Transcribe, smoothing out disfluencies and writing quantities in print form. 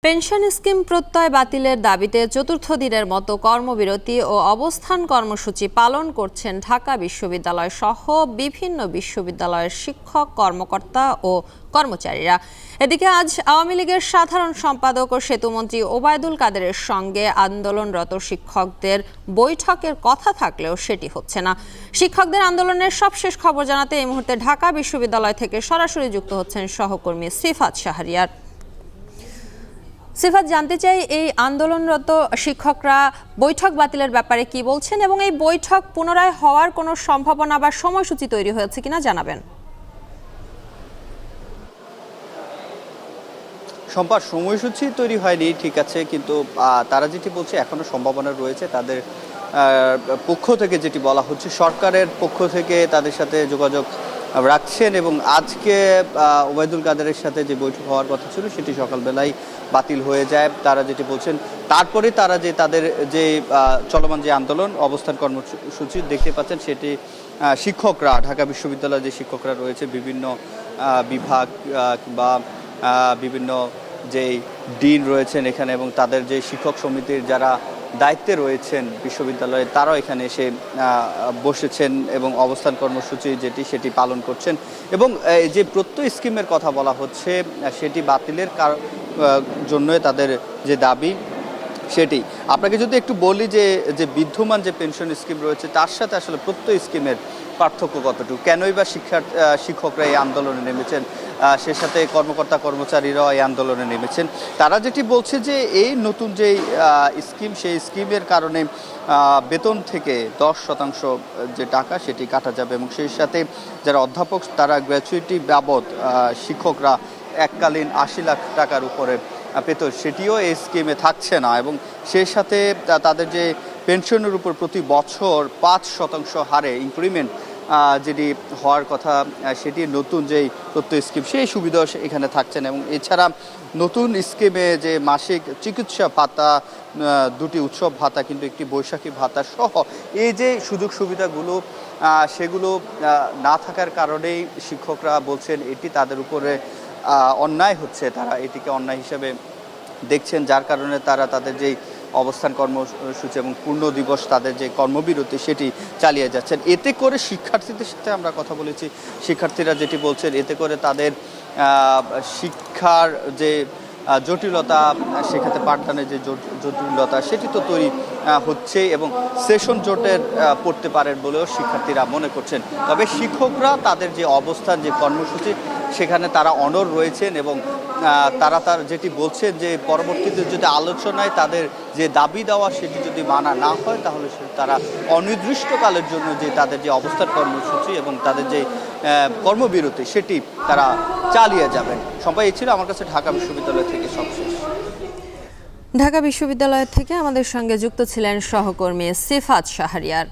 Pension scheme প্রত্যয় বাতিলের দাবিতে চতুর্থ দিনের মতো কর্মবিরতি ও অবস্থান কর্মসূচি পালন করছেন ঢাকা বিশ্ববিদ্যালয় সহ বিভিন্ন বিশ্ববিদ্যালয়ের শিক্ষক, কর্মকর্তা ও কর্মচারীরা। এদিকে আজ আওয়ামী লীগের সাধারণ সম্পাদক ও সেতুমন্ত্রী ওবায়দুল কাদেরের সঙ্গে আন্দোলনরত শিক্ষকদের বৈঠকের কথা থাকলেও সেটি হচ্ছে না। শিক্ষকদের আন্দোলনের সবশেষ খবর জানাতে এই মুহূর্তে ঢাকা বিশ্ববিদ্যালয় থেকে সরাসরি যুক্ত হচ্ছেন সহকর্মী সিফাত শাহরিয়ার। সিফাত, জানতে চাই এই আন্দোলনরত শিক্ষকরা বৈঠক বাতিলের ব্যাপারে কি বলছেন এবং এই বৈঠক পুনরায় হওয়ার কোনো সম্ভাবনা বা সময়সূচি তৈরি হয়েছে কিনা জানাবেন। সম্পাদ, সময়সূচি তৈরি হয়নি ঠিক আছে, কিন্তু তারা যেটি বলছে এখনো সম্ভাবনা রয়েছে। তাদের পক্ষ থেকে যেটি বলা হচ্ছে, সরকারের পক্ষ থেকে তাদের সাথে যোগাযোগ রাখছেন এবং আজকে ওবায়দুল কাদেরের সাথে যে বৈঠক হওয়ার কথা ছিল সেটি সকালবেলায় বাতিল হয়ে যায়। তারা যেটি বলছেন, তারপরে তারা যে তাদের যে চলমান যে আন্দোলন অবস্থান কর্মসূচি দেখতে পাচ্ছেন, সেটি শিক্ষকরা, ঢাকা বিশ্ববিদ্যালয়ের যে শিক্ষকরা রয়েছে বিভিন্ন বিভাগ বা বিভিন্ন যেই ডিন রয়েছেন এখানে এবং তাদের যে শিক্ষক সমিতির যারা দায়িত্বে রয়েছেন বিশ্ববিদ্যালয়ে, তারাও এখানে এসে বসেছেন এবং অবস্থান কর্মসূচি সেটি পালন করছেন। এবং যে প্রত্যয় স্কিমের কথা বলা হচ্ছে সেটি বাতিলের জন্যই তাদের যে দাবি সেটি। আপনাকে যদি একটু বলি যে বিদ্যমান যে পেনশন স্কিম রয়েছে তার সাথে আসলে প্রত্যয় স্কিমের পার্থক্য কতটুকু, কেনই বা শিক্ষকরা এই আন্দোলনে নেমেছেন, সে সাথে কর্মকর্তা কর্মচারীরাও এই আন্দোলনে নেমেছেন। তারা যেটি বলছে যে এই নতুন যে স্কিম, সেই স্কিমের কারণে বেতন থেকে 10% যে টাকা সেটি কাটা যাবে এবং সেই সাথে যারা অধ্যাপক তারা গ্র্যাচুইটি বাবদ শিক্ষকরা এককালীন 80 লাখ টাকার উপরে পেত, সেটিও এই স্কিমে থাকছে না এবং সেই সাথে তাদের যে পেনশনের উপর প্রতি বছর 5% হারে ইনক্রিমেন্ট যেটি হওয়ার কথা, সেটি নতুন যেই প্রত্যয় স্কিম সেই সুবিধাও এখানে থাকছে না। এবং এছাড়া নতুন স্কিমে যে মাসিক চিকিৎসা ভাতা, 2টি উৎসব ভাতা, কিন্তু একটি বৈশাখী ভাতা সহ এই যে সুযোগ সুবিধাগুলো সেগুলো না থাকার কারণেই শিক্ষকরা বলছেন এটি তাদের উপরে অন্যায় হচ্ছে, তারা এটিকে অন্যায় হিসেবে দেখছেন, যার কারণে তারা তাদের যেই অবস্থান কর্মসূচি এবং পূর্ণ দিবস তাদের যে কর্মবিরতি সেটি চালিয়ে যাচ্ছেন। এতে করে শিক্ষার্থীদের সাথে আমরা কথা বলেছি, শিক্ষার্থীরা যেটি বলছেন এতে করে তাদের শিক্ষার যে জটিলতা, সেক্ষেত্রে পাঠদানের যে জটিলতা সেটি তো তৈরি হচ্ছে এবং সেশন জটের পড়তে পারেন বলেও শিক্ষার্থীরা মনে করছেন। তবে শিক্ষকরা তাদের যে অবস্থান, যে কর্মসূচি সেখানে তারা অনড় রয়েছেন এবং তারা যেটি বলছেন যে পরবর্তীতে যদি আলোচনায় তাদের যে দাবি দেওয়া সেটি যদি মানা না হয় তাহলে তারা অনির্দিষ্টকালের জন্য যে তাদের যে অবস্থান কর্মসূচি এবং তাদের যে কর্মবিরতি সেটি তারা চালিয়ে যাবেন। সবাই এই ছিল আমার কাছে ঢাকা বিশ্ববিদ্যালয় থেকে সবশেষ। ঢাকা বিশ্ববিদ্যালয় থেকে আমাদের সঙ্গে যুক্ত ছিলেন সহকর্মী সিফাত শাহরিয়ার।